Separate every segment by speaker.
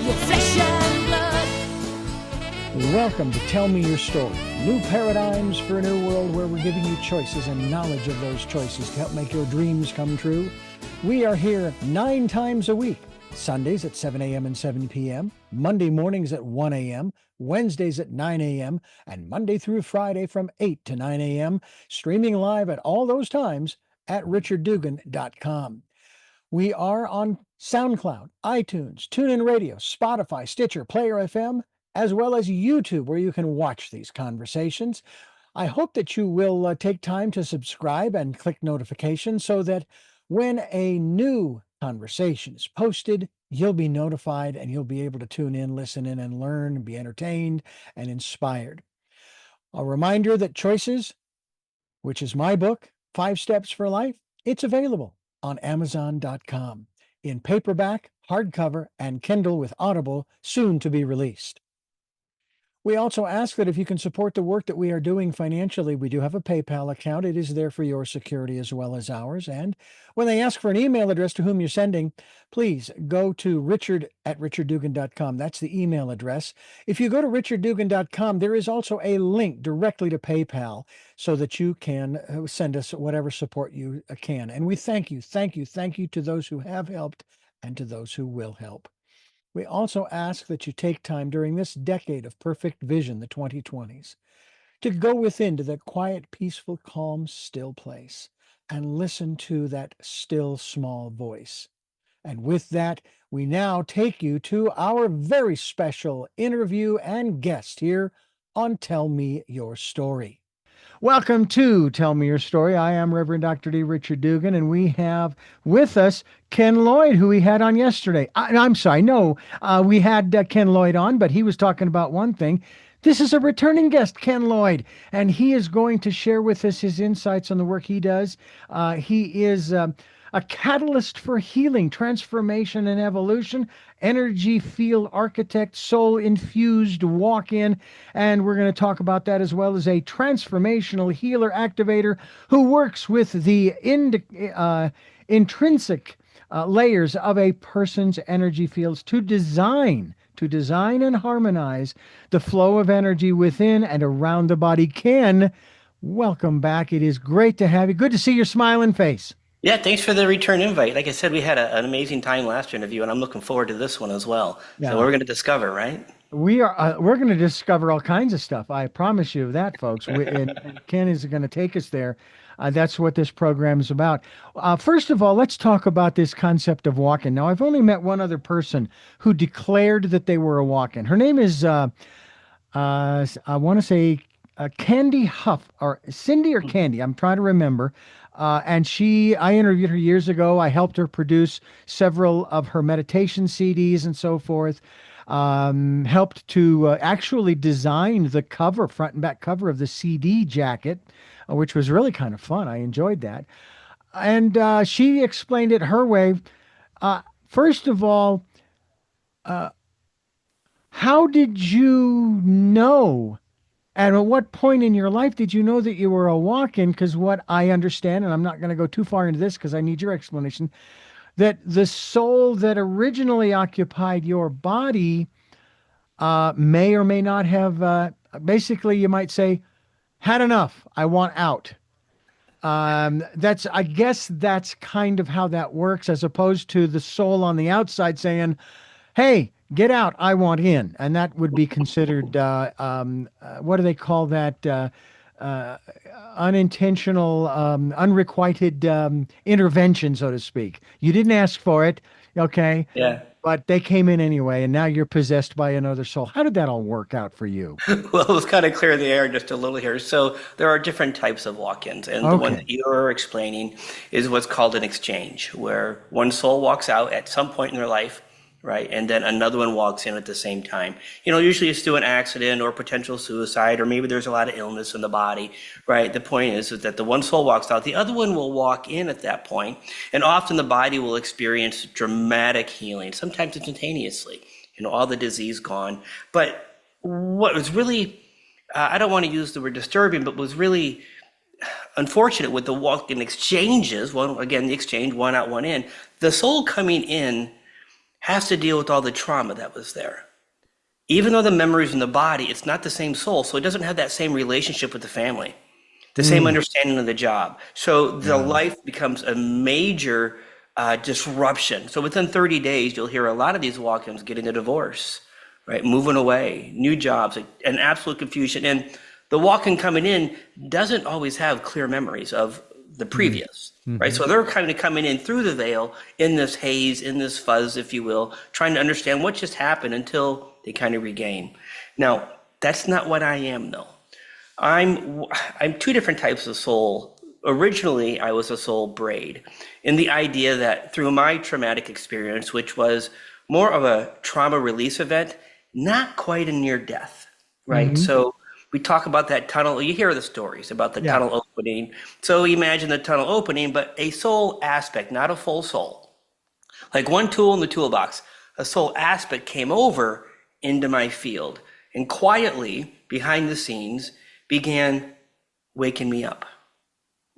Speaker 1: your flesh and blood.
Speaker 2: Welcome to Tell Me Your Story. New paradigms for a new world where we're giving you choices and knowledge of those choices to help make your dreams come true. We are here 9 times a week. Sundays at 7 a.m. and 7 p.m., Monday mornings at 1 a.m., Wednesdays at 9 a.m., and Monday through Friday from 8 to 9 a.m., streaming live at all those times at richarddugan.com. We are on SoundCloud, iTunes, TuneIn Radio, Spotify, Stitcher, Player FM, as well as YouTube, where you can watch these conversations. I hope that you will take time to subscribe and click notifications so that when a new conversation is posted, you'll be notified and you'll be able to tune in, listen in, and learn, and be entertained and inspired. A reminder that Choices, which is my book, 5 Steps for Life, it's available on Amazon.com in paperback, hardcover, and Kindle with Audible, soon to be released. We also ask that if you can support the work that we are doing financially, we do have a PayPal account. It is there for your security as well as ours. And when they ask for an email address to whom you're sending, please go to richard@richarddugan.com. That's the email address. If you go to richarddugan.com, there is also a link directly to PayPal so that you can send us whatever support you can. And we thank you to those who have helped and to those who will help. We also ask that you take time during this decade of perfect vision, the 2020s, to go within to that quiet, peaceful, calm, still place and listen to that still, small voice. And with that, we now take you to our very special interview and guest here on Tell Me Your Story. Welcome to Tell Me Your Story. I am Reverend Dr. D. Richard Dugan, and we have with us Ken Lloyd, who we had on yesterday. We had Ken Lloyd on, but he was talking about one thing. This is a returning guest, Ken Lloyd, and he is going to share with us his insights on the work he does. He is a catalyst for healing, transformation, and evolution, energy field architect, soul-infused walk-in, and we're going to talk about that as well as a transformational healer activator who works with the intrinsic layers of a person's energy fields to design and harmonize the flow of energy within and around the body. Ken, welcome back. It is great to have you. Good to see your smiling face.
Speaker 3: Yeah, thanks for the return invite. Like I said, we had an amazing time last interview, and I'm looking forward to this one as well. Yeah. So we're going to discover, right?
Speaker 2: We're going to discover all kinds of stuff. I promise you that, folks. And Ken is going to take us there. That's what this program is about. First of all, let's talk about this concept of walk-in. Now, I've only met one other person who declared that they were a walk-in. Her name is, I want to say, Candy Huff, or Cindy or Candy. I'm trying to remember. And I interviewed her years ago. I helped her produce several of her meditation CDs and so forth. Helped to actually design the cover, front and back cover of the CD jacket, which was really kind of fun. I enjoyed that. And she explained it her way. First of all, how did you know? And at what point in your life did you know that you were a walk-in? Because what I understand, and I'm not going to go too far into this because I need your explanation, that the soul that originally occupied your body may or may not have, basically you might say, had enough. I want out. I guess that's kind of how that works, as opposed to the soul on the outside saying, hey, get out, I want in. And that would be considered, what do they call that? Unintentional, unrequited intervention, so to speak. You didn't ask for it, okay?
Speaker 3: Yeah.
Speaker 2: But they came in anyway, and now you're possessed by another soul. How did that all work out for you?
Speaker 3: Well, let's kind of clear the air just a little here. So there are different types of walk-ins, and the one that you're explaining is what's called an exchange, where one soul walks out at some point in their life, right? And then another one walks in at the same time. Usually it's through an accident or potential suicide, or maybe there's a lot of illness in the body, right? The point is that the one soul walks out, the other one will walk in at that point, and often the body will experience dramatic healing, sometimes instantaneously, all the disease gone. But what was really, I don't want to use the word disturbing, but was really unfortunate with the walk-in exchanges, the exchange, one out, one in, the soul coming in has to deal with all the trauma that was there. Even though the memory's in the body, it's not the same soul, so it doesn't have that same relationship with the family, the same understanding of the job. So the life becomes a major disruption. So within 30 days, you'll hear a lot of these walk-ins getting a divorce, right? Moving away, new jobs, an absolute confusion. And the walk-in coming in doesn't always have clear memories of the previous, right? So they're kind of coming in through the veil in this haze, in this fuzz, if you will, trying to understand what just happened until they kind of regain. Now, that's not what I am, though. I'm two different types of soul. Originally, I was a soul braid, in the idea that through my traumatic experience, which was more of a trauma release event, not quite a near death, right? So we talk about that tunnel. You hear the stories about the tunnel opening. So imagine the tunnel opening, but a soul aspect, not a full soul. Like one tool in the toolbox, a soul aspect came over into my field and quietly behind the scenes began waking me up.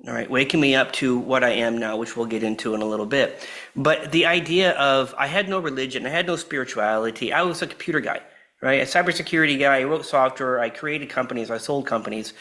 Speaker 3: All right, waking me up to what I am now, which we'll get into in a little bit. But the idea of, I had no religion, I had no spirituality. I was a computer guy, right? A cybersecurity guy. I wrote software, I created companies, I sold companies,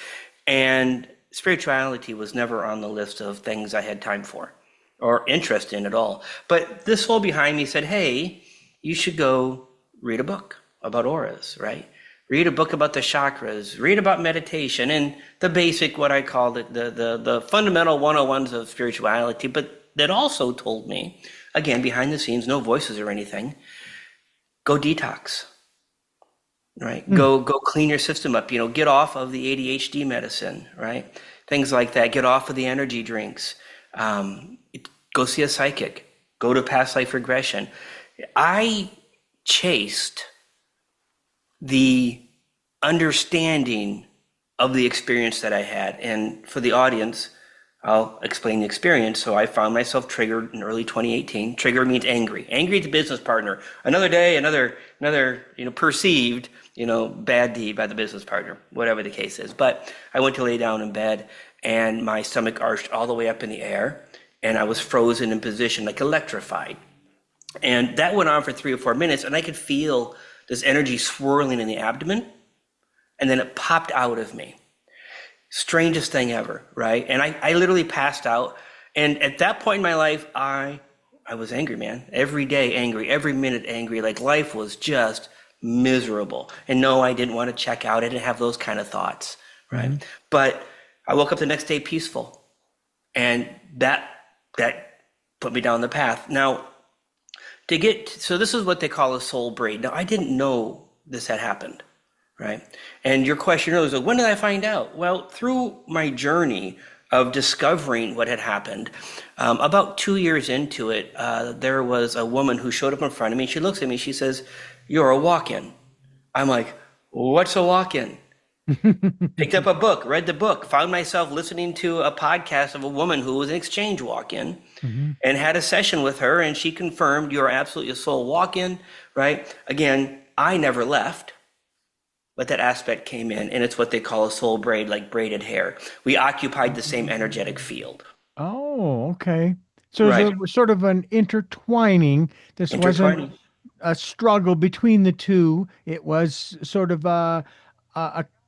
Speaker 3: and spirituality was never on the list of things I had time for or interest in at all. But this soul behind me said, hey, you should go read a book about auras, right? Read a book about the chakras, read about meditation and the basic, what I call the fundamental 101s of spirituality. But that also told me, again, behind the scenes, no voices or anything, go detox, right? Go clean your system up, get off of the ADHD medicine, right? Things like that. Get off of the energy drinks. Go see a psychic. Go to past life regression. I chased the understanding of the experience that I had. And for the audience, I'll explain the experience. So I found myself triggered in early 2018. Trigger means angry. Angry at the business partner. Another day, another perceived, bad deed by the business partner, whatever the case is. But I went to lay down in bed and my stomach arched all the way up in the air and I was frozen in position, like electrified. And that went on for 3 or 4 minutes and I could feel this energy swirling in the abdomen, and then it popped out of me. Strangest thing ever, right? And I literally passed out. And at that point in my life, I was angry, man. Every day angry, every minute angry. Like life was just miserable. And no, I didn't want to check out. I didn't have those kind of thoughts, right? But I woke up the next day peaceful. And that put me down the path. Now, so this is what they call a soul braid. Now, I didn't know this had happened, right? And your question was, when did I find out? Well, through my journey of discovering what had happened, about 2 years into it, there was a woman who showed up in front of me. She looks at me, she says, "You're a walk-in." I'm like, what's a walk-in? Picked up a book, read the book, found myself listening to a podcast of a woman who was an exchange walk-in and had a session with her, and she confirmed you're absolutely a soul walk-in, right? Again, I never left, but that aspect came in, and it's what they call a soul braid, like braided hair. We occupied the same energetic field.
Speaker 2: Oh, okay. So it was sort of an intertwining. This wasn't a struggle between the two. It was sort of a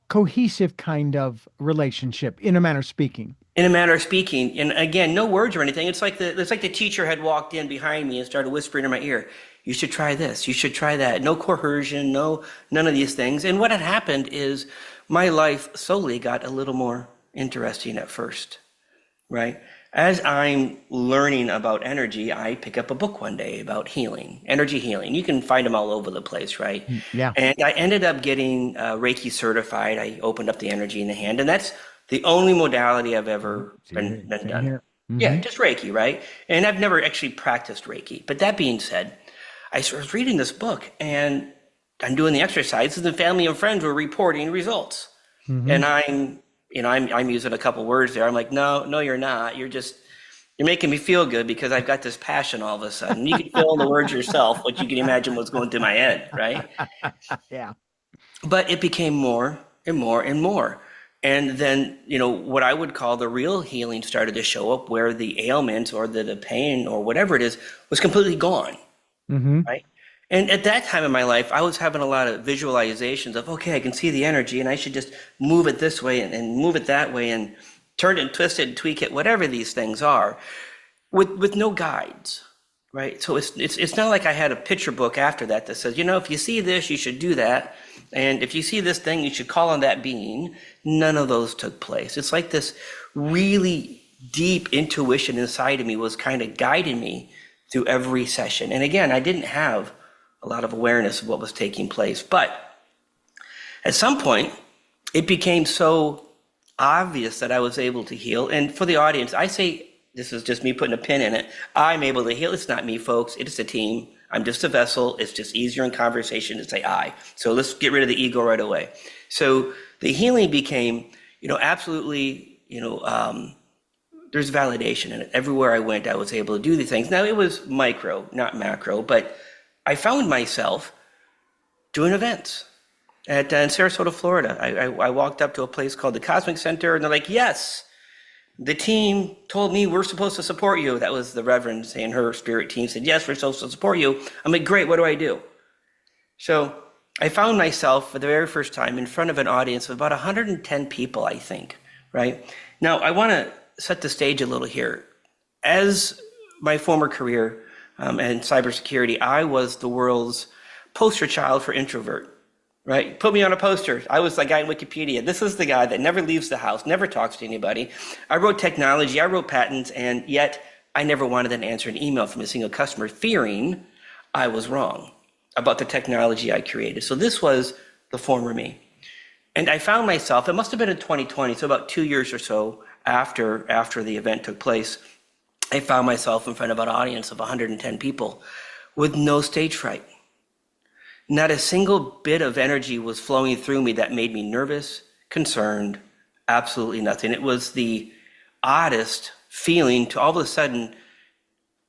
Speaker 2: cohesive kind of relationship, in a manner of speaking.
Speaker 3: In a manner of speaking, and again, no words or anything. It's like the teacher had walked in behind me and started whispering in my ear, "You should try this. You should try that." No coercion, none of these things. And what had happened is my life slowly got a little more interesting at first, right? As I'm learning about energy, I pick up a book one day about healing, energy healing. You can find them all over the place, right?
Speaker 2: Yeah.
Speaker 3: And I ended up getting Reiki certified. I opened up the energy in the hand, and that's the only modality I've ever been done.
Speaker 2: Here.
Speaker 3: Yeah, just Reiki, right? And I've never actually practiced Reiki. But that being said, I was reading this book, and I'm doing the exercises, and family and friends were reporting results. And I'm using a couple words there. I'm like, no, you're not. You're making me feel good because I've got this passion all of a sudden. You can fill in the words yourself, but you can imagine what's going through my head, right?
Speaker 2: Yeah.
Speaker 3: But it became more and more and more. And then, what I would call the real healing started to show up, where the ailment or the pain or whatever it is was completely gone.
Speaker 2: Mm-hmm.
Speaker 3: right? And at that time in my life, I was having a lot of visualizations of, okay, I can see the energy and I should just move it this way and move it that way and turn it and twist it and tweak it, whatever these things are, with no guides, right? So it's not like I had a picture book after that says, if you see this, you should do that. And if you see this thing, you should call on that being. None of those took place. It's like this really deep intuition inside of me was kind of guiding me through every session. And again, I didn't have a lot of awareness of what was taking place. But at some point, it became so obvious that I was able to heal. And for the audience, I say, this is just me putting a pin in it. I'm able to heal. It's not me, folks. It's a team. I'm just a vessel. It's just easier in conversation to say I. So let's get rid of the ego right away. So the healing became, absolutely, there's validation in it. Everywhere I went, I was able to do these things. Now, it was micro, not macro, but I found myself doing events in Sarasota, Florida. I walked up to a place called the Cosmic Center, and they're like, yes, the team told me we're supposed to support you. That was the Reverend saying, her spirit team said, yes, we're supposed to support you. I'm like, great, what do I do? So I found myself for the very first time in front of an audience of about 110 people, I think, right? Now, I want to set the stage a little here. As my former career in cybersecurity, I was the world's poster child for introvert, right? Put me on a poster. I was the guy in Wikipedia. This is the guy that never leaves the house, never talks to anybody. I wrote technology, I wrote patents, and yet I never wanted an answer an email from a single customer, fearing I was wrong about the technology I created. So this was the former me. And I found myself, it must have been in 2020, so about 2 years or so after the event took place, I found myself in front of an audience of 110 people with no stage fright. Not a single bit of energy was flowing through me that made me nervous, concerned, absolutely nothing. It was the oddest feeling to all of a sudden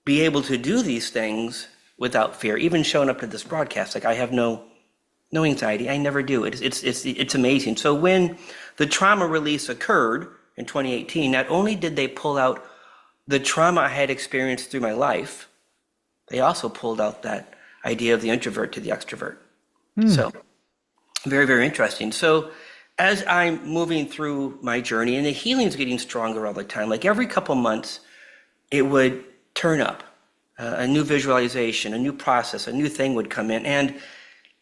Speaker 3: be able to do these things without fear, even showing up to this broadcast. Like, I have no anxiety. I never do. It's amazing. So when the trauma release occurred in 2018, not only did they pull out the trauma I had experienced through my life, they also pulled out that idea of the introvert to the extrovert. So very, very interesting. So as I'm moving through my journey, and the healing's getting stronger all the time, like every couple months, it would turn up. A new visualization, a new process, a new thing would come in. And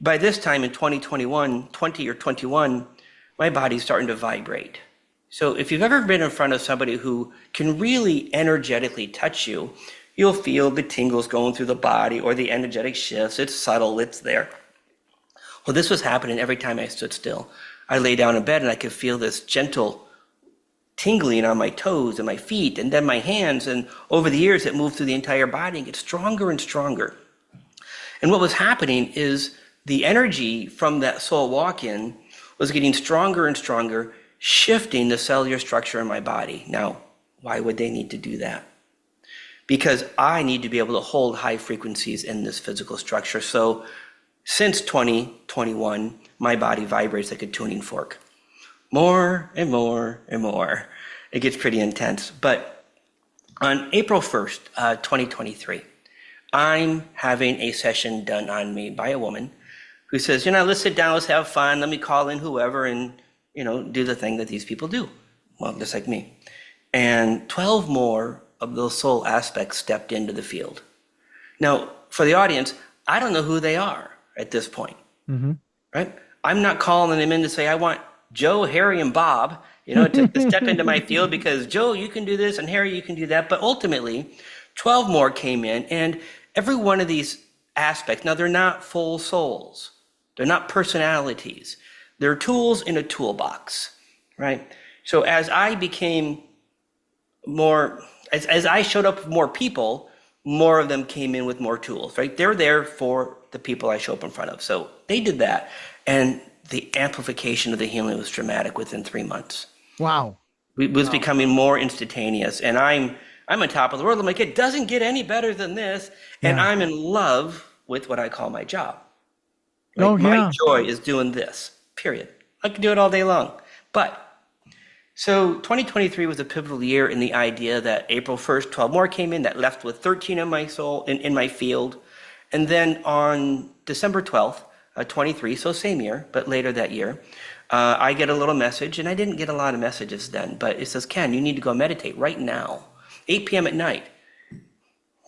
Speaker 3: by this time in 2021, my body's starting to vibrate. So if you've ever been in front of somebody who can really energetically touch you, you'll feel the tingles going through the body or the energetic shifts. It's subtle, it's there. Well, this was happening every time I stood still. I lay down in bed and I could feel this gentle tingling on my toes and my feet and then my hands. And over the years, it moved through the entire body and gets stronger and stronger. And what was happening is the energy from that soul walk-in was getting stronger and stronger, shifting the cellular structure in my body. Now, why would they need to do that? Because I need to be able to hold high frequencies in this physical structure. So since 2021, my body vibrates like a tuning fork. More and more and more. It gets pretty intense. But on April 1st, 2023, I'm having a session done on me by a woman who says, let's sit down, let's have fun, let me call in whoever and, do the thing that these people do. Well, just like me. And 12 more of those soul aspects stepped into the field. Now, for the audience, I don't know who they are at this point, right? I'm not calling them in to say, I want Joe, Harry, and Bob, to step into my field because Joe, you can do this, and Harry, you can do that. But ultimately, 12 more came in, and every one of these aspects, now they're not full souls. They're not personalities. They're tools in a toolbox, right? So as I became more, as I showed up with more people, more of them came in with more tools, right? They're there for the people I show up in front of. So they did that. And the amplification of the healing was dramatic within 3 months.
Speaker 2: Wow.
Speaker 3: It was becoming more instantaneous. And I'm on top of the world. I'm like, it doesn't get any better than this. And I'm in love with what I call my job. Like, my joy is doing this, period. I can do it all day long. But so 2023 was a pivotal year in the idea that April 1st, 12 more came in that left with 13 in my soul, in my field. And then on December 12th, 23, so same year, but later that year, I get a little message, and I didn't get a lot of messages then, but it says, Ken, you need to go meditate right now, 8 p.m. at night.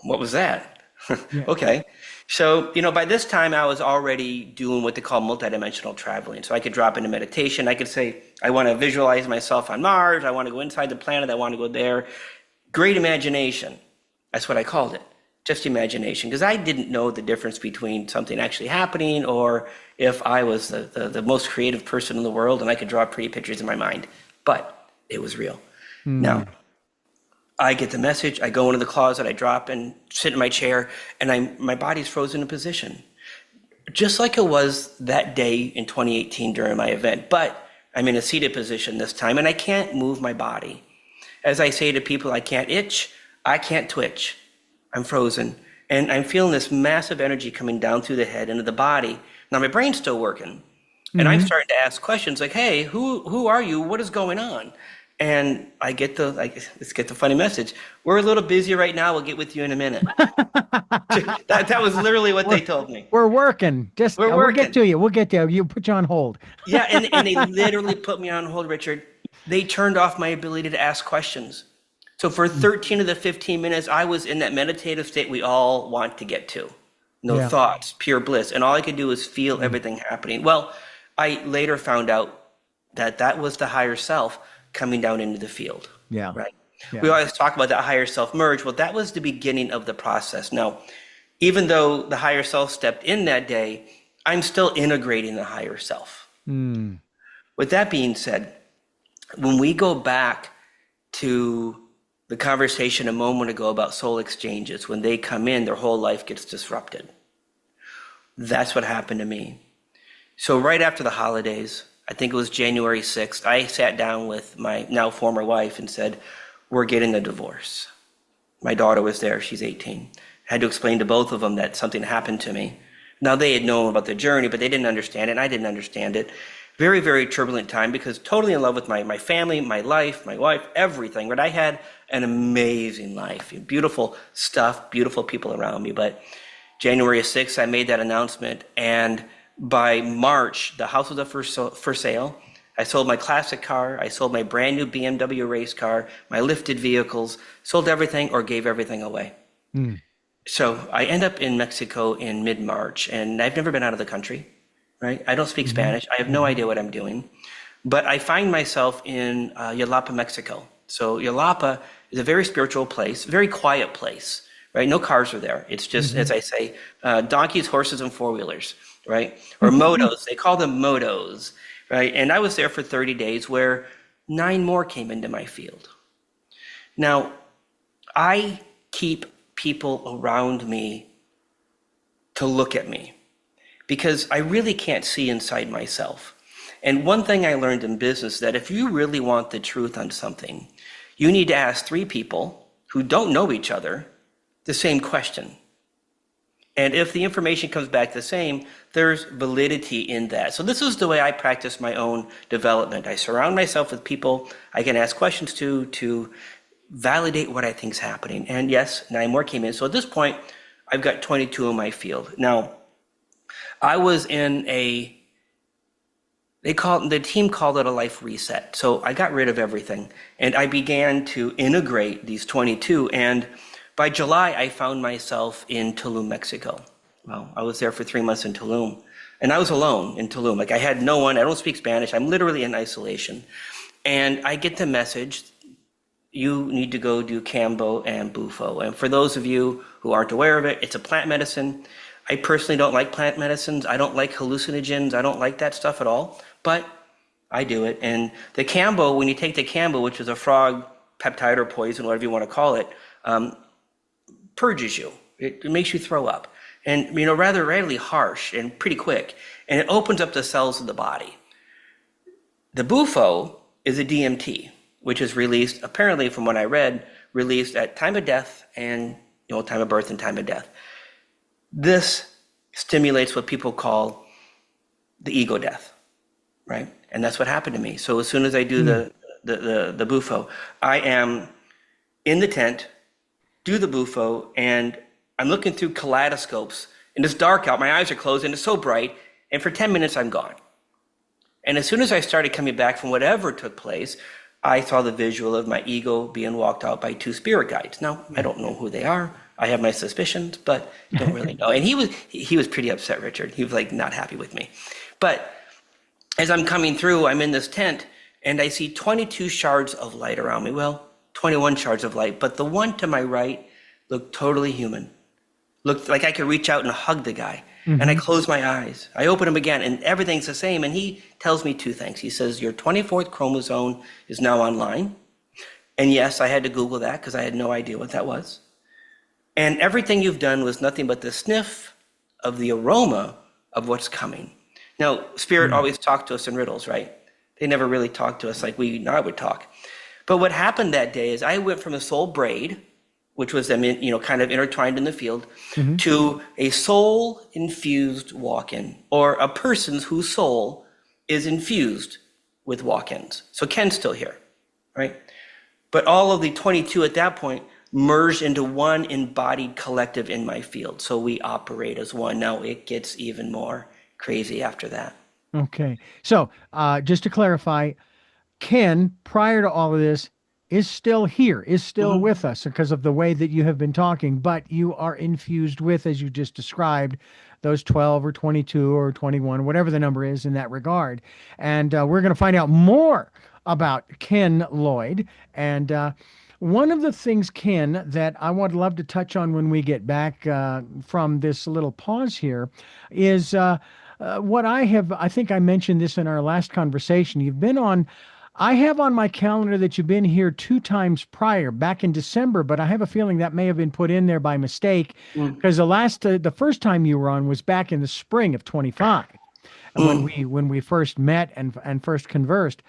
Speaker 3: What was that?
Speaker 2: Yeah.
Speaker 3: Okay. So, by this time I was already doing what they call multidimensional traveling. So I could drop into meditation. I could say, I want to visualize myself on Mars. I want to go inside the planet. I want to go there. Great imagination. That's what I called it. Just imagination. Because I didn't know the difference between something actually happening or if I was the most creative person in the world and I could draw pretty pictures in my mind. But it was real. Now, I get the message, I go into the closet, I drop and sit in my chair, and my body's frozen in position. Just like it was that day in 2018 during my event, but I'm in a seated position this time, and I can't move my body. As I say to people, I can't itch, I can't twitch. I'm frozen, and I'm feeling this massive energy coming down through the head into the body. Now my brain's still working, and I'm starting to ask questions like, hey, who are you? What is going on? And let's get the funny message. We're a little busy right now. We'll get with you in a minute. that was literally what they told me.
Speaker 2: We're working. We'll get to you. We'll get there. You put you on hold.
Speaker 3: Yeah, and they literally put me on hold, Richard. They turned off my ability to ask questions. So for 13 of the 15 minutes, I was in that meditative state we all want to get to. No thoughts, pure bliss. And all I could do was feel everything happening. Well, I later found out that was the higher self coming down into the field. Yeah. Right. Yeah. We always talk about that higher self merge. Well, that was the beginning of the process. Now, even though the higher self stepped in that day, I'm still integrating the higher self. With that being said, when we go back to the conversation a moment ago about soul exchanges, when they come in, their whole life gets disrupted. That's what happened to me. So right after the holidays, I think it was January 6th, I sat down with my now former wife and said, we're getting a divorce. My daughter was there, she's 18. I had to explain to both of them that something happened to me. Now they had known about the journey, but they didn't understand it, and I didn't understand it. Very, very turbulent time because totally in love with my family, my life, my wife, everything. But I had an amazing life, beautiful stuff, beautiful people around me. But January 6th, I made that announcement, and by March, the house was up for sale. I sold my classic car. I sold my brand new BMW race car, my lifted vehicles, sold everything or gave everything away. So I end up in Mexico in mid-March, and I've never been out of the country, right? I don't speak Spanish. I have no idea what I'm doing. But I find myself in Jalapa, Mexico. So Jalapa is a very spiritual place, very quiet place, right? No cars are there. It's just, as I say, donkeys, horses, and four-wheelers. Right? Or motos, they call them motos, right? And I was there for 30 days where 9 more came into my field. Now, I keep people around me to look at me because I really can't see inside myself. And one thing I learned in business that if you really want the truth on something, you need to ask 3 people who don't know each other the same question. And if the information comes back the same, there's validity in that. So this is the way I practice my own development. I surround myself with people I can ask questions to validate what I think is happening. And yes, 9 more came in. So at this point, I've got 22 in my field. Now, I was in the team called it a life reset. So I got rid of everything. And I began to integrate these 22. And by July, I found myself in Tulum, Mexico. Well, I was there for 3 months in Tulum, and I was alone in Tulum. Like I had no one, I don't speak Spanish, I'm literally in isolation. And I get the message, you need to go do Cambo and Bufo. And for those of you who aren't aware of it, it's a plant medicine. I personally don't like plant medicines. I don't like hallucinogens. I don't like that stuff at all, but I do it. And the Cambo, when you take the Cambo, which is a frog peptide or poison, whatever you want to call it, purges you. It makes you throw up. And, rather rarely harsh and pretty quick. And it opens up the cells of the body. The Bufo is a DMT, which is released, apparently from what I read, released at time of death and, time of birth and time of death. This stimulates what people call the ego death, right? And that's what happened to me. So as soon as I do the Bufo, I am in the tent, do the Bufo, and I'm looking through kaleidoscopes And it's dark out, my eyes are closed, and it's so bright, and for 10 minutes I'm gone. And as soon as I started coming back from whatever took place, I saw the visual of my ego being walked out by 2 spirit guides. Now, I don't know who they are. I have my suspicions, but don't really know. And he was pretty upset, Richard. He was like not happy with me. But as I'm coming through, I'm in this tent, and I see 22 shards of light around me. Well, 21 shards of light, but the one to my right looked totally human. Looked like I could reach out and hug the guy. And I close my eyes. I open them again, and everything's the same. And he tells me 2 things. He says, your 24th chromosome is now online. And yes, I had to Google that because I had no idea what that was. And everything you've done was nothing but the sniff of the aroma of what's coming. Now, Spirit always talked to us in riddles, right? They never really talked to us like we now would talk. But what happened that day is I went from a soul braid, which was them, kind of intertwined in the field, to a soul-infused walk-in, or a person's whose soul is infused with walk-ins. So Ken's still here, right? But all of the 22 at that point merged into one embodied collective in my field. So we operate as one. Now it gets even more crazy after that.
Speaker 2: Okay. So just to clarify, Ken, prior to all of this, is still here, is still with us because of the way that you have been talking, but you are infused with, as you just described, those 12 or 22 or 21, whatever the number is in that regard. And we're going to find out more about Ken Lloyd. And one of the things, Ken, that I would love to touch on when we get back from this little pause here is what I think I mentioned this in our last conversation. You've been on, I have on my calendar that you've been here 2 times prior, back in December, but I have a feeling that may have been put in there by mistake because the first time you were on was back in the spring of 25, when we first met and first conversed.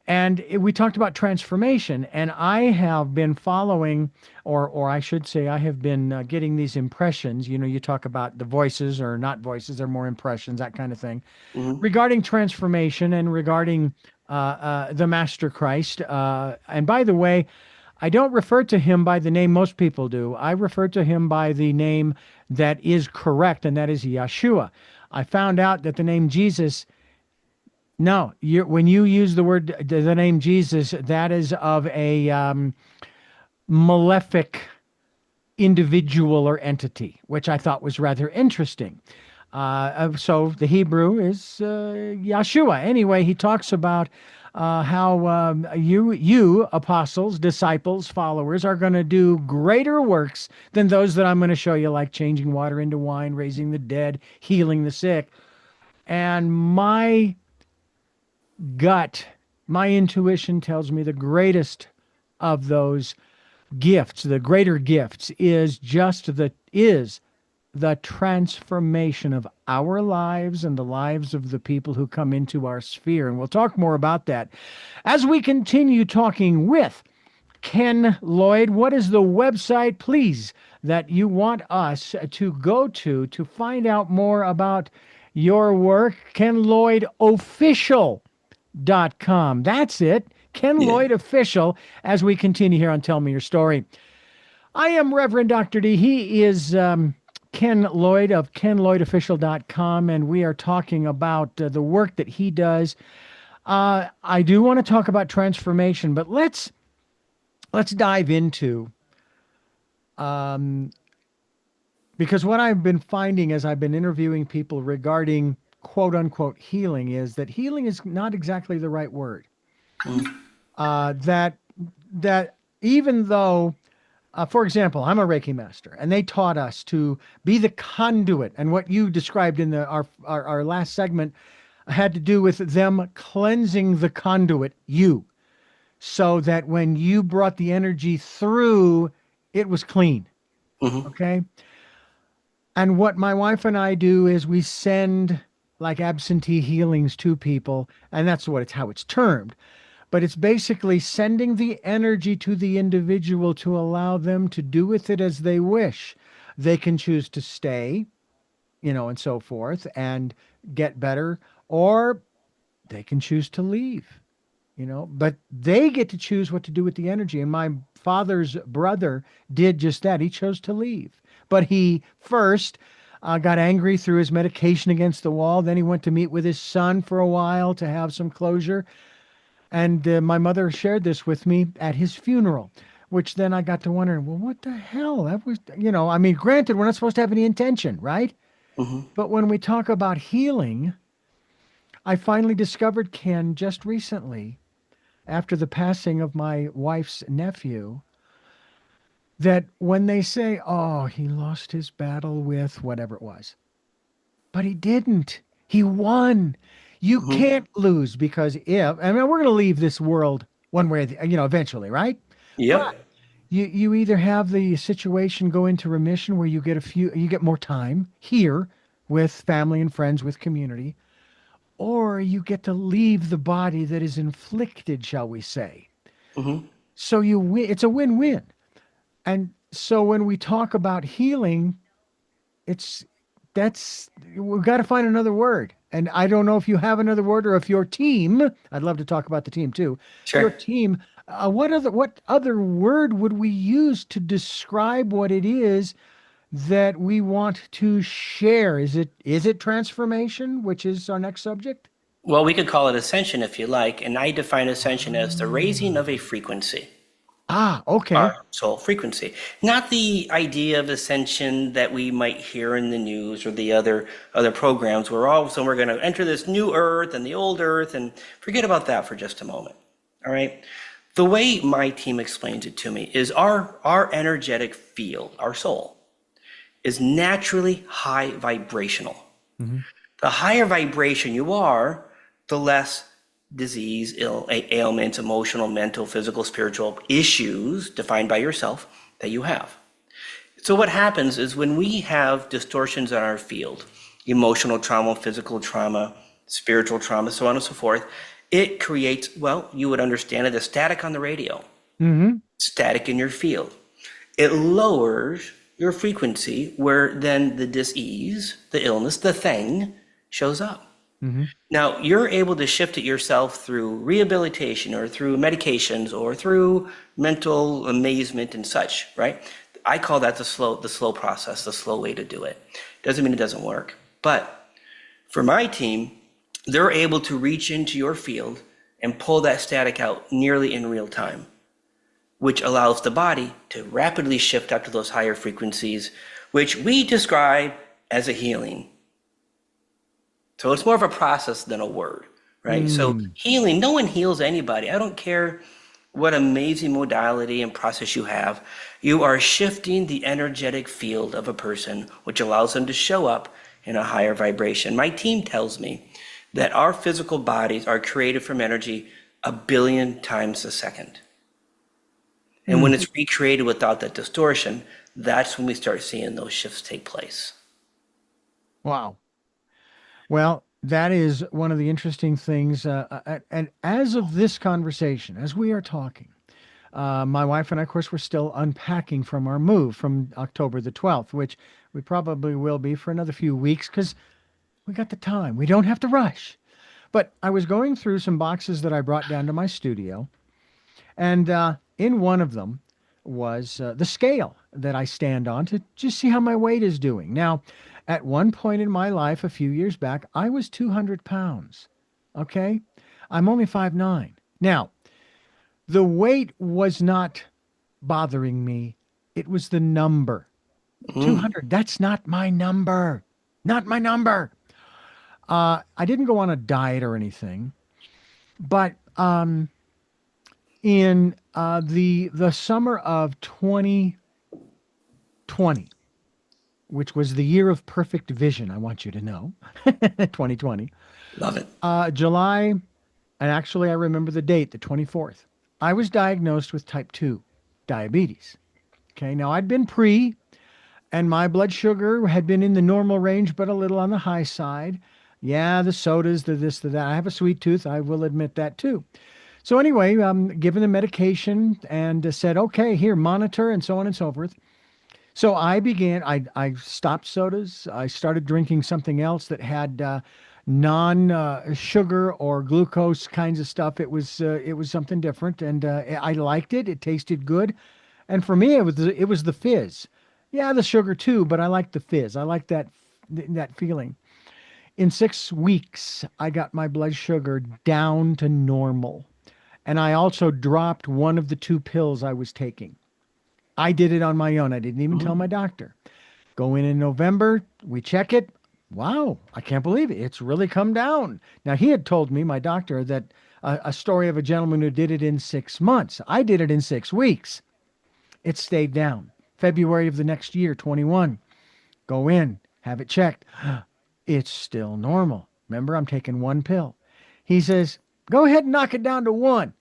Speaker 2: And we talked about transformation, and I have been following, or I should say, I have been getting these impressions. You talk about the voices or not voices, they're more impressions, that kind of thing, regarding transformation and regarding the Master Christ. And by the way, I don't refer to him by the name most people do. I refer to him by the name that is correct, and that is Yeshua. I found out that the name Jesus, no, when you use the name Jesus, that is of a malefic individual or entity, which I thought was rather interesting. So the Hebrew is Yeshua. Anyway, he talks about how you apostles, disciples, followers are going to do greater works than those that I'm going to show you, like changing water into wine, raising the dead, healing the sick. And my gut, my intuition tells me the greatest of those gifts, the greater gifts, is the transformation of our lives and the lives of the people who come into our sphere. And we'll talk more about that as we continue talking with Ken Lloyd. What is the website, please, that you want us to go to find out more about your work? KenLloydOfficial.com. That's it. Ken Lloyd Official, as we continue here on Tell Me Your Story. I am Reverend Dr. D. He is Ken Lloyd of KenLloydOfficial.com, and we are talking about the work that he does. I do want to talk about transformation, but let's dive into, because what I've been finding as I've been interviewing people regarding quote unquote healing is that healing is not exactly the right word. That even though, for example, I'm a Reiki master, and they taught us to be the conduit, and what you described in our last segment had to do with them cleansing the conduit, so that when you brought the energy through, it was clean. Okay? And what my wife and I do is we send like absentee healings to people, and that's how it's termed. But it's basically sending the energy to the individual to allow them to do with it as they wish. They can choose to stay, and so forth, and get better, or they can choose to leave, but they get to choose what to do with the energy. And my father's brother did just that. He chose to leave, but he first got angry, threw his medication against the wall. Then he went to meet with his son for a while to have some closure. And my mother shared this with me at his funeral, which then I got to wondering, well, what the hell? That was, I mean, granted, we're not supposed to have any intention, right?
Speaker 3: Hmm.
Speaker 2: But when we talk about healing, I finally discovered, Ken, just recently, after the passing of my wife's nephew, that when they say, oh, he lost his battle with whatever it was, but he didn't. He won. You
Speaker 3: Hmm.
Speaker 2: can't lose because I mean, we're going to leave this world one way, eventually, right? But
Speaker 3: Yep.
Speaker 2: you either have the situation go into remission where you get more time here with family and friends, with community, or you get to leave the body that is inflicted, shall we say.
Speaker 3: Hmm.
Speaker 2: So you win. It's a win-win. And so when we talk about healing, it's that's we've got to find another word. And I don't know if you have another word or if your team, I'd love to talk about the team too. Your
Speaker 3: Sure.
Speaker 2: team, what other word would we use to describe what it is that we want to share? Is it transformation, which is our next subject?
Speaker 3: Well, we could call it ascension if you like, and I define ascension as the raising of a frequency.
Speaker 2: Okay.
Speaker 3: Our soul frequency, not the idea of ascension that we might hear in the news or the other programs where all of a sudden we're going to enter this new earth and the old earth, and forget about that for just a moment. All right. The way my team explains it to me is our energetic field, our soul, is naturally high vibrational.
Speaker 2: Hmm.
Speaker 3: The higher vibration you are, the less disease, ailments, emotional, mental, physical, spiritual issues defined by yourself that you have. So what happens is when we have distortions on our field, emotional trauma, physical trauma, spiritual trauma, so on and so forth, it creates, well, you would understand it as static on the radio,
Speaker 2: Hmm.
Speaker 3: static in your field. It lowers your frequency where then the dis-ease, the illness, the thing shows up.
Speaker 2: Hmm.
Speaker 3: Now, you're able to shift it yourself through rehabilitation or through medications or through mental amazement and such, right? I call that the slow process, the slow way to do it. Doesn't mean it doesn't work. But for my team, they're able to reach into your field and pull that static out nearly in real time, which allows the body to rapidly shift up to those higher frequencies, which we describe as a healing. So it's more of a process than a word, right? So
Speaker 2: Mm.
Speaker 3: healing, no one heals anybody. I don't care what amazing modality and process you have. You are shifting the energetic field of a person, which allows them to show up in a higher vibration. My team tells me that our physical bodies are created from energy 1 billion times a second. And when
Speaker 2: Mm.
Speaker 3: it's recreated without that distortion, that's when we start seeing those shifts take place.
Speaker 2: Wow. Well, that is one of the interesting things. And as of this conversation, as we are talking, my wife and I, of course, we're still unpacking from our move from October the 12th, which we probably will be for another few weeks because we got the time. We don't have to rush. But I was going through some boxes that I brought down to my studio, and in one of them was the scale that I stand on to just see how my weight is doing. Now, at one point in my life, a few years back, I was 200 pounds. Okay. I'm only 5'9". Now, the weight was not bothering me, it was the number.
Speaker 3: Mm.
Speaker 2: 200. That's not my number. Not my number. I didn't go on a diet or anything, but in the summer of 2020, which was the year of perfect vision, I want you to know, 2020,
Speaker 3: Love it.
Speaker 2: July, and actually I remember the date, the 24th, I was diagnosed with type 2 diabetes. Okay, now I'd been pre, and my blood sugar had been in the normal range, but a little on the high side. Yeah, the sodas, the this, the that. I have a sweet tooth. I will admit that too. So anyway, given the medication and said, okay, here, monitor and so on and so forth. So I stopped sodas. I started drinking something else that had non-sugar or glucose kinds of stuff. It was something different, and I liked it. It tasted good, and for me, it was the fizz. Yeah, the sugar too, but I like the fizz. I like that. that feeling. In 6 weeks, I got my blood sugar down to normal. And I also dropped one of the 2 pills I was taking. I did it on my own. I didn't even tell my doctor. Go in November, we check it. Wow, I can't believe it. It's really come down. Now, he had told me, my doctor, that a story of a gentleman who did it in 6 months. I did it in 6 weeks. It stayed down. February of the next year, 21. Go in, have it checked. It's still normal. Remember, I'm taking 1 pill. He says, go ahead and knock it down to 1.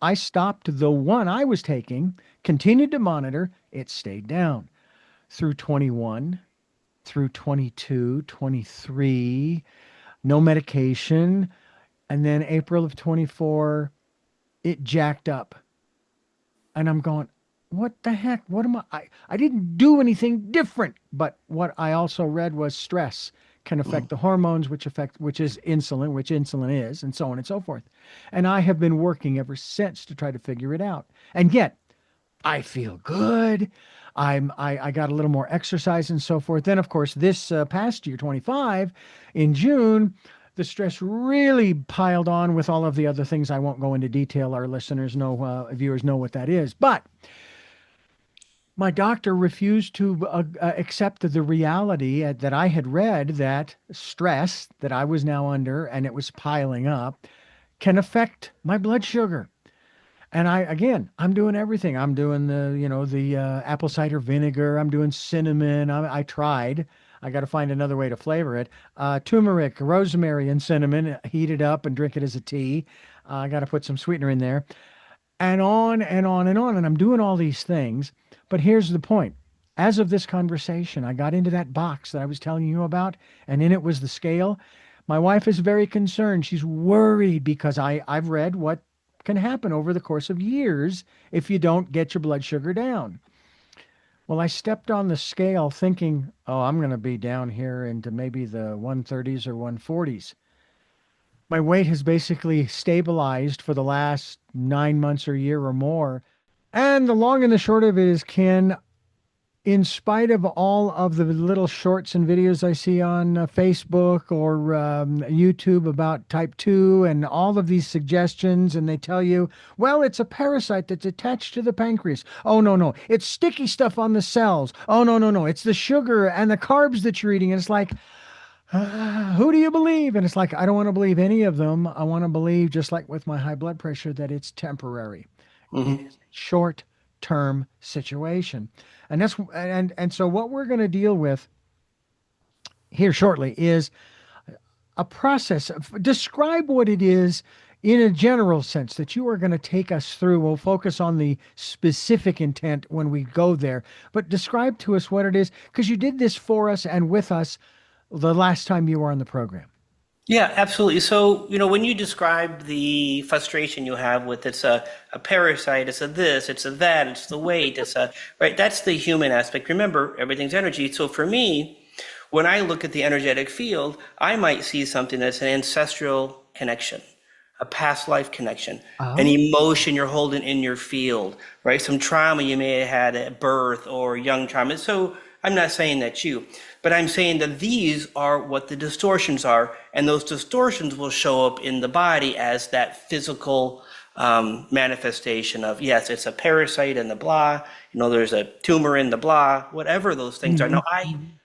Speaker 2: I stopped the 1 I was taking, continued to monitor. It stayed down through 21, through 22, 23, no medication. And then April of 24, it jacked up. And I'm going, what the heck? What am I didn't do anything different. But what I also read was stress can affect the hormones, which is insulin, which insulin is, and so on and so forth. And I have been working ever since to try to figure it out. And yet, I feel good. I got a little more exercise and so forth. Then, of course, this past year, 25, in June, the stress really piled on with all of the other things. I won't go into detail. Our listeners know, viewers know what that is. But my doctor refused to accept the reality that I had read that stress that I was now under, and it was piling up, can affect my blood sugar. And I'm doing everything. I'm doing the apple cider vinegar. I'm doing cinnamon. I tried. I got to find another way to flavor it. Turmeric, rosemary, and cinnamon. Heat it up and drink it as a tea. I got to put some sweetener in there. And on and on and on. And I'm doing all these things. But here's the point. As of this conversation, I got into that box that I was telling you about, and in it was the scale. My wife is very concerned. She's worried because I've read what can happen over the course of years if you don't get your blood sugar down. Well, I stepped on the scale thinking, oh, I'm going to be down here into maybe the 130s or 140s. My weight has basically stabilized for the last 9 months or year or more. And the long and the short of it is, Ken, in spite of all of the little shorts and videos I see on Facebook or YouTube about type 2 and all of these suggestions, and they tell you, well, it's a parasite that's attached to the pancreas. Oh, no. It's sticky stuff on the cells. Oh, no. It's the sugar and the carbs that you're eating. And it's like, who do you believe? And it's like, I don't want to believe any of them. I want to believe, just like with my high blood pressure, that it's temporary. It is a short-term situation. And that's and so what we're going to deal with here shortly is a process of, describe what it is in a general sense that you are going to take us through. We'll focus on the specific intent when we go there, but describe to us what it is, because you did this for us and with us the last time you were on the program.
Speaker 3: Yeah, absolutely. So, when you describe the frustration you have with it's a parasite, it's a this, it's a that, it's the weight, right? That's the human aspect. Remember, everything's energy. So for me, when I look at the energetic field, I might see something that's an ancestral connection, a past life connection, an emotion you're holding in your field, right? Some trauma you may have had at birth or young trauma. So I'm not saying that's you, but I'm saying that these are what the distortions are, and those distortions will show up in the body as that physical manifestation of, yes, it's a parasite in the blah, there's a tumor in the blah, whatever those things are. Now,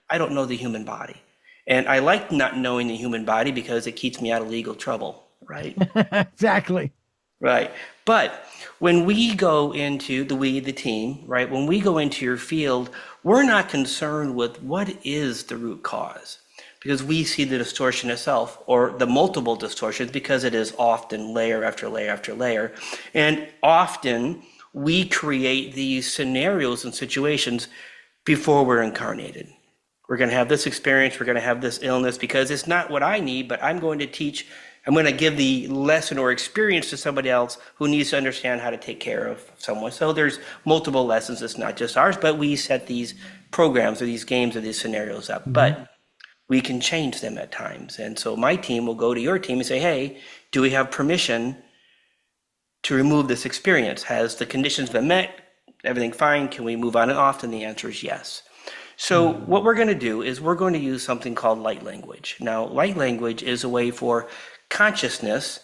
Speaker 3: I don't know the human body, and I like not knowing the human body because it keeps me out of legal trouble, right?
Speaker 2: Exactly.
Speaker 3: Right. But when we go into the team, right, when we go into your field, we're not concerned with what is the root cause, because we see the distortion itself, or the multiple distortions, because it is often layer after layer after layer. And often we create these scenarios and situations before we're incarnated. We're going to have this experience, we're going to have this illness, because it's not what I need, but I'm going to give the lesson or experience to somebody else who needs to understand how to take care of someone. So there's multiple lessons. It's not just ours, but we set these programs or these games or these scenarios up. But we can change them at times. And so my team will go to your team and say, hey, do we have permission to remove this experience? Has the conditions been met? Everything fine? Can we move on? And often the answer is yes. So what we're going to do is we're going to use something called light language. Now, light language is a way for consciousness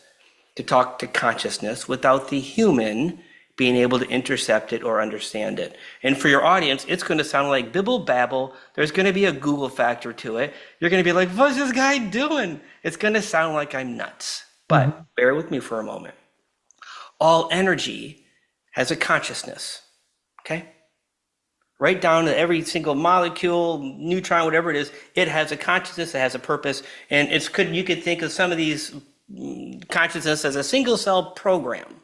Speaker 3: to talk to consciousness without the human being able to intercept it or understand it. And for your audience, it's going to sound like bibble babble. There's going to be a Google factor to it. You're going to be like, what's this guy doing? It's going to sound like I'm nuts. But bear with me for a moment. All energy has a consciousness, okay? Right down to every single molecule, neutron, whatever it is, it has a consciousness, it has a purpose, and you could think of some of these consciousness as a single cell program,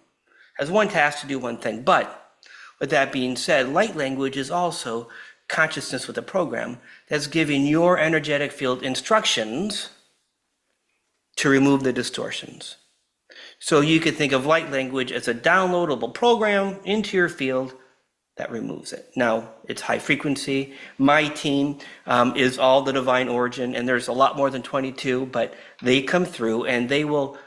Speaker 3: has one task to do one thing. But with that being said, light language is also consciousness with a program that's giving your energetic field instructions to remove the distortions. So you could think of light language as a downloadable program into your field that removes it. Now, it's high frequency. My team is all the divine origin, and there's a lot more than 22, but they come through and they will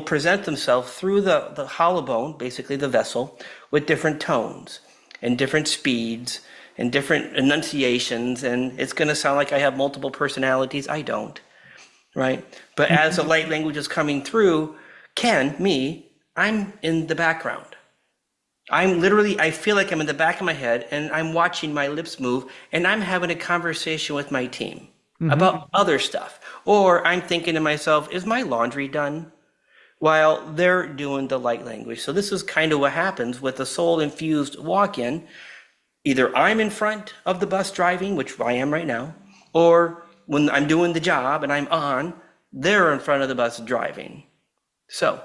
Speaker 3: present themselves through the hollow bone, basically the vessel, with different tones and different speeds and different enunciations, and it's going to sound like I have multiple personalities. I don't, right? But as the light language is coming through, I'm in the background. I feel like I'm in the back of my head and I'm watching my lips move and I'm having a conversation with my team about other stuff. Or I'm thinking to myself, is my laundry done? While they're doing the light language. So this is kind of what happens with the soul infused walk-in. Either I'm in front of the bus driving, which I am right now, or when I'm doing the job and I'm on, they're in front of the bus driving. So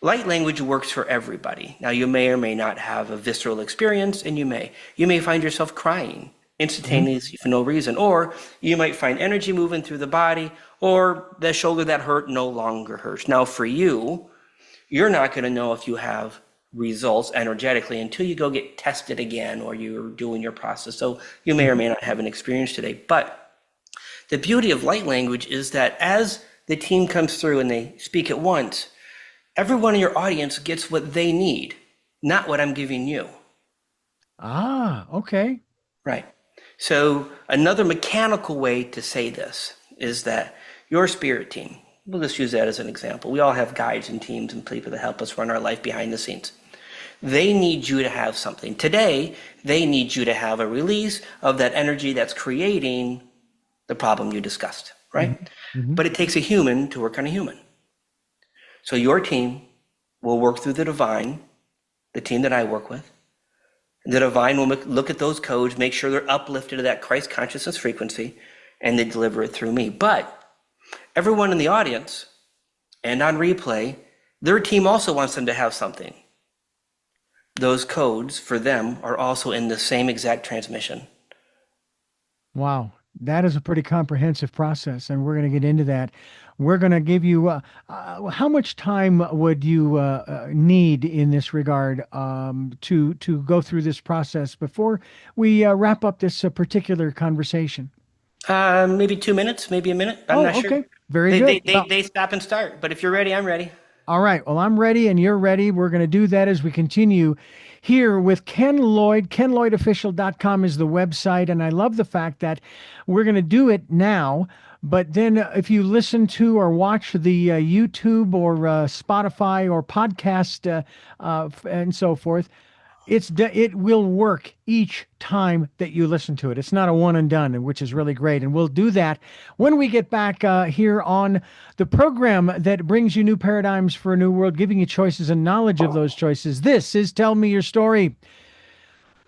Speaker 3: light language works for everybody. Now, you may or may not have a visceral experience, and you may find yourself crying instantaneously for no reason, or you might find energy moving through the body, or the shoulder that hurt no longer hurts. Now, for you, you're not going to know if you have results energetically until you go get tested again, or you're doing your process. So you may or may not have an experience today. But the beauty of light language is that as the team comes through and they speak at once, everyone in your audience gets what they need, not what I'm giving you.
Speaker 2: Ah, okay.
Speaker 3: Right. So another mechanical way to say this is that your spirit team, we'll just use that as an example. We all have guides and teams and people that help us run our life behind the scenes. They need you to have something. Today, they need you to have a release of that energy that's creating the problem you discussed, right? But it takes a human to work on a human. So your team will work through the divine, the team that I work with. The divine will look at those codes, make sure they're uplifted to that Christ consciousness frequency, and they deliver it through me. But everyone in the audience and on replay, their team also wants them to have something. Those codes for them are also in the same exact transmission.
Speaker 2: Wow. That is a pretty comprehensive process, and we're going to get into that. We're going to give you, how much time would you need in this regard to go through this process before we wrap up this particular conversation?
Speaker 3: Maybe 2 minutes, maybe a minute. I'm not sure.
Speaker 2: Okay. Very good.
Speaker 3: They stop and start, but if you're ready, I'm ready.
Speaker 2: All right. Well, I'm ready and you're ready. We're going to do that as we continue here with Ken Lloyd. KenLloydOfficial.com is the website. And I love the fact that we're going to do it now. But then if you listen to or watch the YouTube or Spotify or podcast and so forth, it will work each time that you listen to it. It's not a one and done, which is really great. And we'll do that when we get back here on the program that brings you new paradigms for a new world, giving you choices and knowledge of those choices. This is Tell Me Your Story.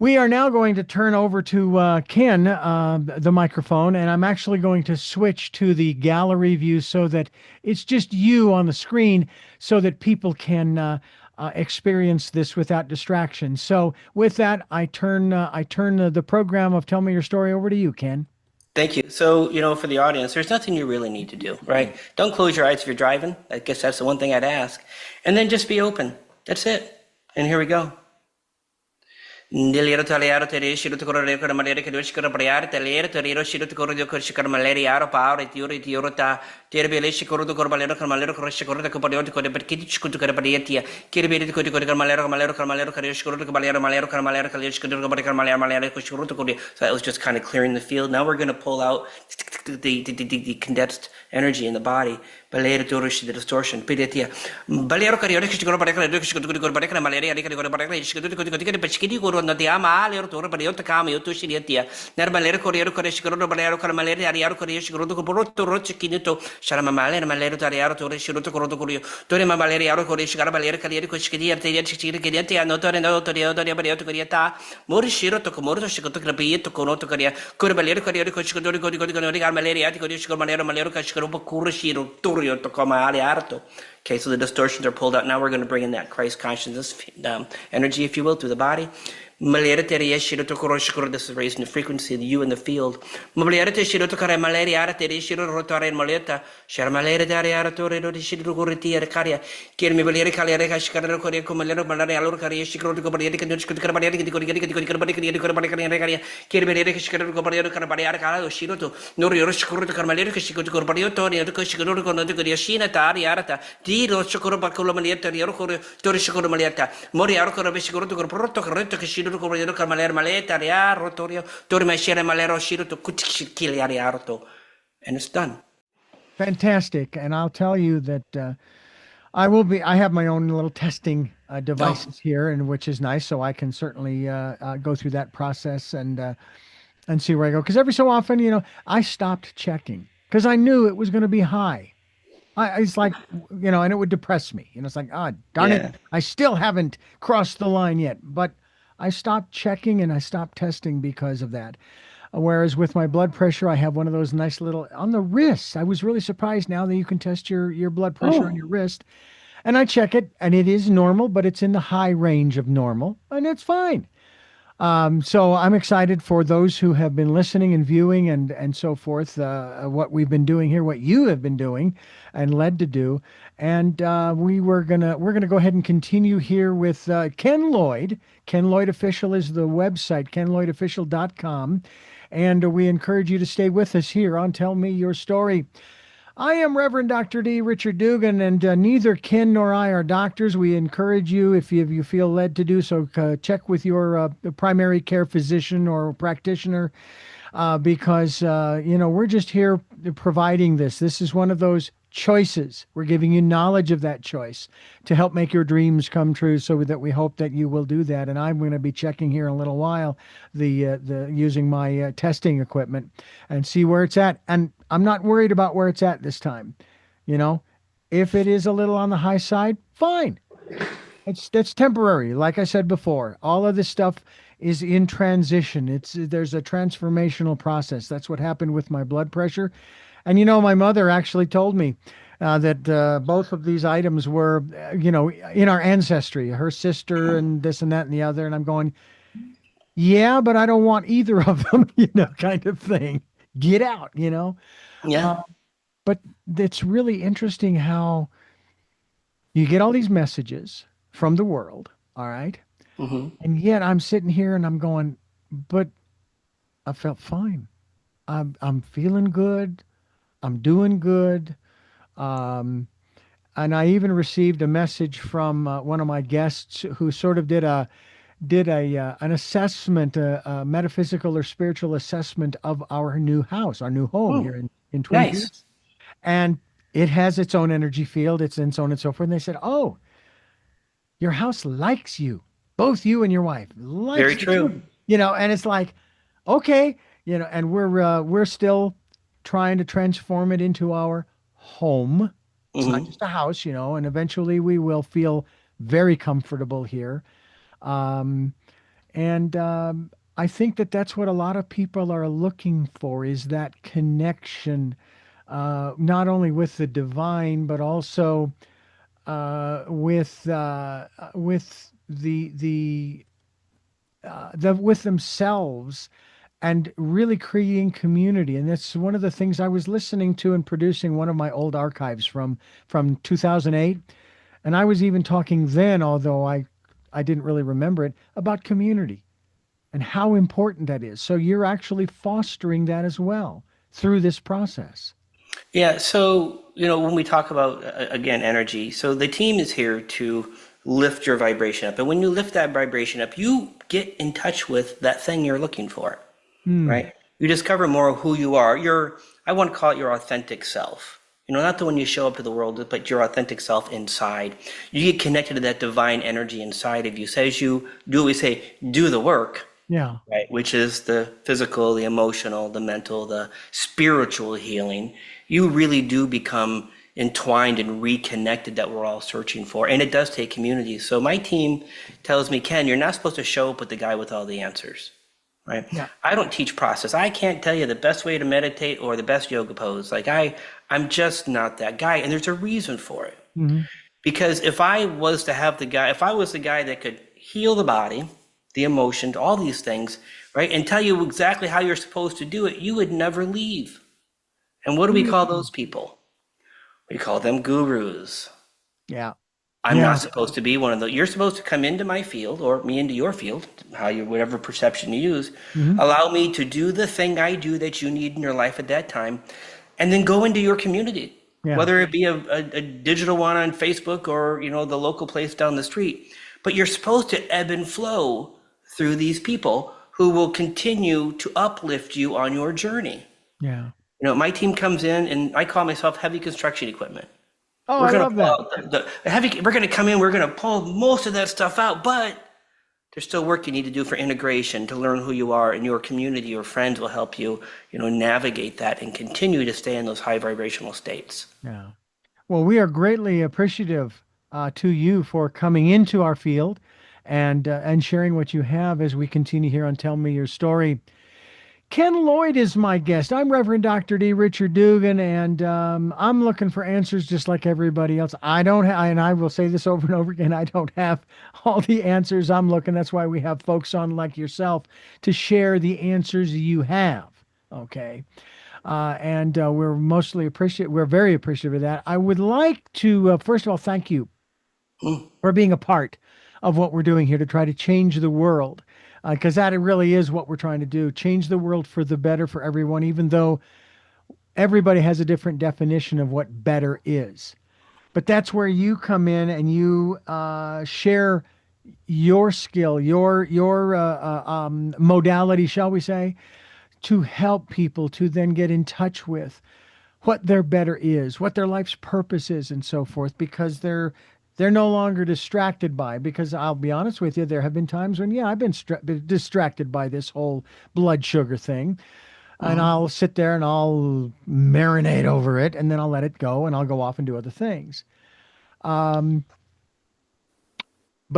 Speaker 2: We are now going to turn over to Ken, the microphone, and I'm actually going to switch to the gallery view so that it's just you on the screen so that people can experience this without distraction. So with that, I turn the program of Tell Me Your Story over to you, Ken.
Speaker 3: Thank you. So, for the audience, there's nothing you really need to do, right? Don't close your eyes if you're driving. I guess that's the one thing I'd ask. And then just be open. That's it. And here we go. Niliro taliaro tere shiru to corre con malere che riesci a pariare taliere tere shiru to corre con shikar malere yaro paura tiuro ta tere bele shikoro to corbalero con malero con shikoro to corbalero to corre perché ti scuto per parietia kiri bele to corre con malero che riesci to malero che riesci to corre con malero con shikoro to corre. So it was just kind of clearing the field. Now we're going to pull out the condensed energy in the body. Balere to riesci the distortion piretia balero che riesci to corre con malere che corre perché no dia male ero toro per io te cam io tu si dia ner malere corriero corresci corro balero con malere ariaro corresci corro con porto roche kinito sarà malere tariaro toro si roto corro corrio tore ma malere ariaro corresci gar balere cariere con schidi arte dia schidi che dia no tore no tore per io corria ta mori shiro to comoro si to crepieto con otto caria corre balere corriere con schidi con gar malere ati corresci con malero che scro corro shiro torio to come ale arto. Okay, so the distortions are pulled out. Now we're going to bring in that Christ consciousness energy, if you will, through the body. This is raising the frequency of you in the field. And it's done.
Speaker 2: Fantastic. And I'll tell you that I have my own little testing devices here, and which is nice. So I can certainly go through that process and see where I go. Because every so often, I stopped checking because I knew it was going to be high. It's like, and it would depress me. It's like, darn it, I still haven't crossed the line yet. But I stopped checking and I stopped testing because of that. Whereas with my blood pressure, I have one of those nice little on the wrist. I was really surprised now that you can test your blood pressure on your wrist. And I check it, and it is normal, but it's in the high range of normal, and it's fine. So I'm excited for those who have been listening and viewing and so forth, what we've been doing here, what you have been doing and led to do. And we're gonna go ahead and continue here with Ken Lloyd. Ken Lloyd Official is the website, kenlloydofficial.com. And we encourage you to stay with us here on Tell Me Your Story. I am Reverend Dr. D. Richard Dugan, and neither Ken nor I are doctors. We encourage you, if you feel led to do so, check with your primary care physician or practitioner, because, we're just here providing this. This is one of those choices. We're giving you knowledge of that choice to help make your dreams come true, so that we hope that you will do that. And I'm going to be checking here in a little while the using my testing equipment and see where it's at. And I'm not worried about where it's at this time. If it is a little on the high side, fine. That's temporary. Like I said before, all of this stuff is in transition. There's a transformational process. That's what happened with my blood pressure. And my mother actually told me that both of these items were, in our ancestry, her sister and this and that and the other. And I'm going, yeah, but I don't want either of them, kind of thing. Get out,
Speaker 3: Yeah.
Speaker 2: But it's really interesting how you get all these messages from the world, all right?
Speaker 3: Mm-hmm.
Speaker 2: And yet I'm sitting here and I'm going, but I felt fine. I'm feeling good. I'm doing good. And I even received a message from one of my guests who sort of did an assessment, a metaphysical or spiritual assessment of our new house, our new home here in Twin Peaks.
Speaker 3: Nice.
Speaker 2: And it has its own energy field, its own and so forth. And they said, "Oh, your house likes you, both you and your wife." Likes
Speaker 3: Very
Speaker 2: you
Speaker 3: true.
Speaker 2: too. And it's like, okay, and we're still trying to transform it into our home. It's not just a house, and eventually we will feel very comfortable here. I think that that's what a lot of people are looking for, is that connection, not only with the divine, but also with with themselves, and really creating community. And that's one of the things I was listening to and producing one of my old archives from 2008. And I was even talking then, although I didn't really remember it, about community. and how important that is. So you're actually fostering that as well through this process.
Speaker 3: Yeah, so, when we talk about, again, energy, so the team is here to lift your vibration up. And when you lift that vibration up, you get in touch with that thing you're looking for, right? You discover more of who you are. I want to call it your authentic self. Not the one you show up to the world, but your authentic self inside. You get connected to that divine energy inside of you. So as you do, we say, do the work.
Speaker 2: Yeah.
Speaker 3: Right, which is the physical, the emotional, the mental, the spiritual healing. You really do become entwined and reconnected that we're all searching for. And it does take community. So my team tells me, Ken, you're not supposed to show up with the guy with all the answers, right?
Speaker 2: Yeah.
Speaker 3: I don't teach process. I can't tell you the best way to meditate or the best yoga pose. Like I'm just not that guy. And there's a reason for it. Because if I was the guy that could heal the body, the emotions, all these things, right, and tell you exactly how you're supposed to do it, you would never leave. And what do we call those people? We call them gurus.
Speaker 2: Yeah.
Speaker 3: I'm not supposed to be one of those. You're supposed to come into my field or me into your field, whatever perception you use, allow me to do the thing I do that you need in your life at that time, and then go into your community, whether it be a digital one on Facebook or, the local place down the street. But you're supposed to ebb and flow through these people who will continue to uplift you on your journey.
Speaker 2: Yeah.
Speaker 3: My team comes in and I call myself heavy construction equipment.
Speaker 2: Oh, I love that.
Speaker 3: We're going to come in, we're going to pull most of that stuff out, but there's still work you need to do for integration to learn who you are, and your community, your friends will help you, navigate that and continue to stay in those high vibrational states.
Speaker 2: Yeah. Well, we are greatly appreciative to you for coming into our field and sharing what you have as we continue here on Tell Me Your Story. Ken Lloyd is my guest. I'm Reverend Dr. D. Richard Dugan, and I'm looking for answers just like everybody else. And I will say this over and over again, I don't have all the answers I'm looking. That's why we have folks on like yourself to share the answers you have. Okay. And we're very appreciative of that. I would like to, first of all, thank you for being a part of what we're doing here to try to change the world. Because that really is what we're trying to do, change the world for the better for everyone, even though everybody has a different definition of what better is. But that's where you come in and you share your skill, your modality, shall we say, to help people to then get in touch with what their better is, what their life's purpose is, and so forth, because they're no longer distracted by, because I'll be honest with you, there have been times when, I've been distracted by this whole blood sugar thing. And I'll sit there and I'll marinate over it, and then I'll let it go and I'll go off and do other things. But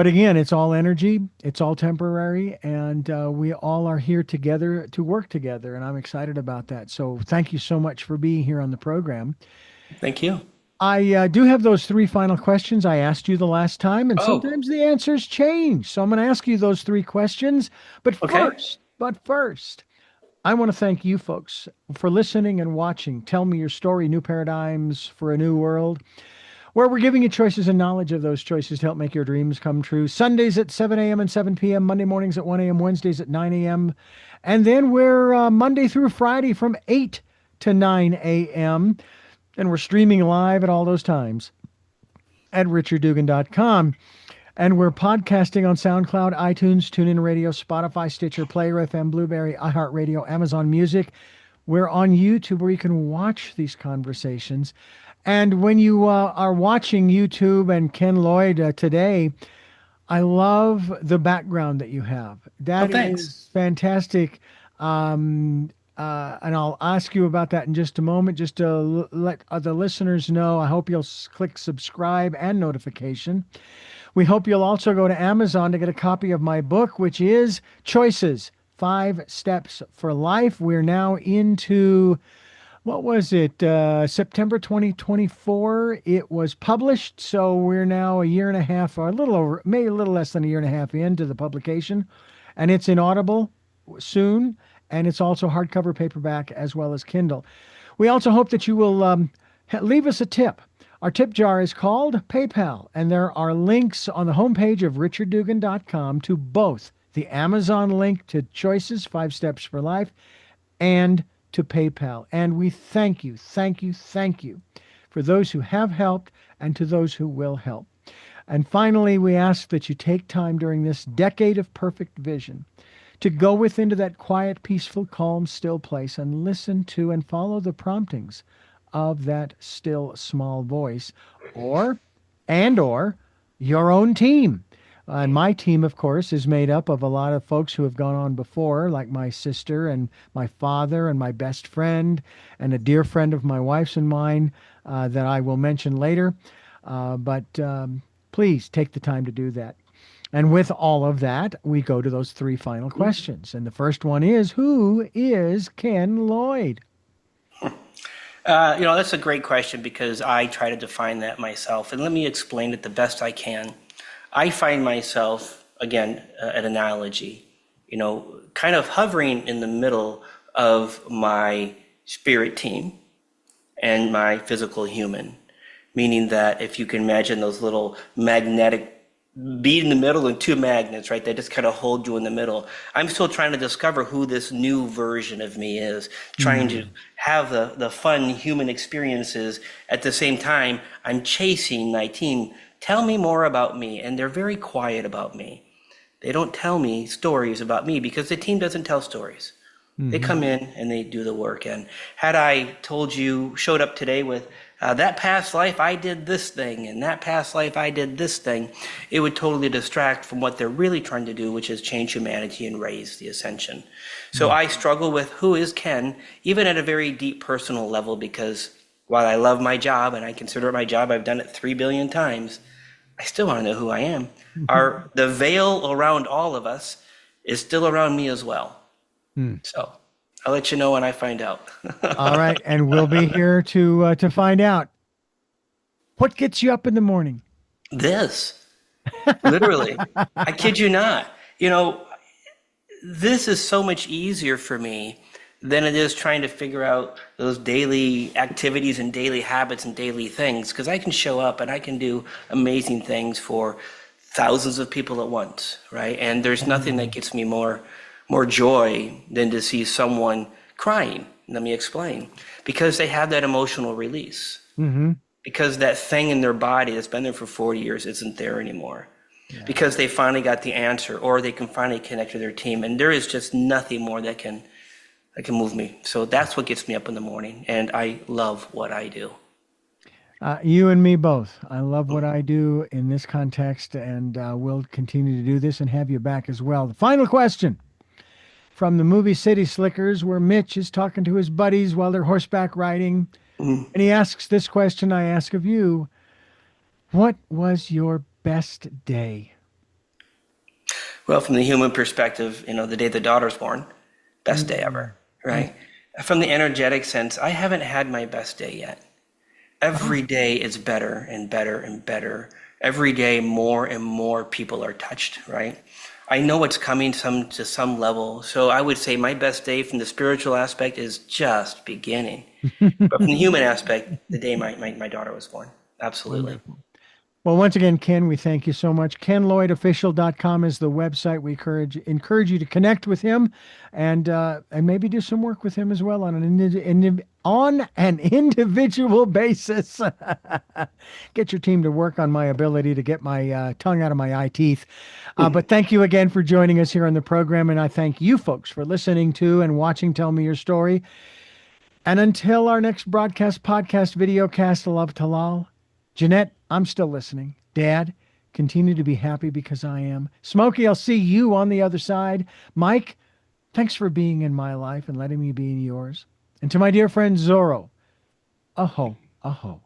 Speaker 2: again, it's all energy. It's all temporary. And we all are here together to work together. And I'm excited about that. So thank you so much for being here on the program.
Speaker 3: Thank you.
Speaker 2: I do have those 3 final questions I asked you the last time, and sometimes the answers change. So I'm going to ask you those 3 questions. But first, I want to thank you folks for listening and watching Tell Me Your Story, New Paradigms for a New World, where we're giving you choices and knowledge of those choices to help make your dreams come true. Sundays at 7 a.m. and 7 p.m., Monday mornings at 1 a.m., Wednesdays at 9 a.m., and then we're Monday through Friday from 8 to 9 a.m., and we're streaming live at all those times at richarddugan.com. And we're podcasting on SoundCloud, iTunes, TuneIn Radio, Spotify, Stitcher, Player FM, Blueberry, iHeartRadio, Amazon Music. We're on YouTube where you can watch these conversations. And when you are watching YouTube and Ken Lloyd today, I love the background that you have. That is fantastic. And I'll ask you about that in just a moment, just to let the listeners know. I hope you'll click subscribe and notification. We hope you'll also go to Amazon to get a copy of my book, which is Choices, 5 Steps for Life. We're now into, September 2024. It was published, so we're now a year and a half, or maybe a little less than a year and a half into the publication. And it's in Audible soon. And it's also hardcover, paperback, as well as Kindle. We also hope that you will leave us a tip. Our tip jar is called PayPal, and there are links on the homepage of richarddugan.com to both the Amazon link to Choices, 5 Steps for Life, and to PayPal. And we thank you, thank you, thank you for those who have helped and to those who will help. And finally, we ask that you take time during this decade of perfect vision to go within to that quiet, peaceful, calm, still place and listen to and follow the promptings of that still, small voice or your own team. And my team, of course, is made up of a lot of folks who have gone on before, like my sister and my father and my best friend and a dear friend of my wife's and mine that I will mention later. But please take the time to do that. And with all of that, we go to those 3 final questions. And the first one is, who is Ken Lloyd?
Speaker 3: That's a great question because I try to define that myself. And let me explain it the best I can. I find myself, again, an analogy, kind of hovering in the middle of my spirit team and my physical human, meaning that if you can imagine those little magnetic bead in the middle and 2 magnets, right? They just kind of hold you in the middle. I'm still trying to discover who this new version of me is, trying to have the fun human experiences. At the same time, I'm chasing my team. Tell me more about me. And they're very quiet about me. They don't tell me stories about me because the team doesn't tell stories. They come in and they do the work. And had I showed up today with that past life, I did this thing, and that past life, I did this thing, it would totally distract from what they're really trying to do, which is change humanity and raise the ascension. So I struggle with who is Ken, even at a very deep personal level, because while I love my job and I consider it my job, I've done it 3 billion times, I still want to know who I am. The veil around all of us is still around me as well. So I'll let you know when I find out.
Speaker 2: All right, and we'll be here to find out. What gets you up in the morning?
Speaker 3: This, literally, I kid you not. This is so much easier for me than it is trying to figure out those daily activities and daily habits and daily things, because I can show up and I can do amazing things for thousands of people at once, right? And there's nothing that gets me more joy than to see someone crying. Let me explain. Because they have that emotional release. Because that thing in their body that's been there for 40 years isn't there anymore. Because they finally got the answer, or they can finally connect to their team. And there is just nothing more that can move me. So that's what gets me up in the morning. And I love what I do.
Speaker 2: You and me both. I love what I do in this context, and we'll continue to do this and have you back as well. The final question from the movie City Slickers, where Mitch is talking to his buddies while they're horseback riding. And he asks this question I ask of you. What was your best day?
Speaker 3: Well, from the human perspective, the day the daughter's born, best day ever, right? From the energetic sense, I haven't had my best day yet. Every day is better and better and better. Every day, more and more people are touched, right? I know it's coming to some level. So I would say my best day from the spiritual aspect is just beginning. But from the human aspect, the day my daughter was born. Absolutely.
Speaker 2: Wonderful. Well, once again, Ken, we thank you so much. KenLloydOfficial.com is the website. We encourage you to connect with him and maybe do some work with him as well on an individual basis. Get your team to work on my ability to get my tongue out of my eye teeth. But thank you again for joining us here on the program. And I thank you folks for listening to and watching Tell Me Your Story. And until our next broadcast, podcast, video cast, Love Talal, Jeanette, I'm still listening. Dad, continue to be happy because I am. Smokey, I'll see you on the other side. Mike, thanks for being in my life and letting me be in yours. And to my dear friend Zorro, aho, aho.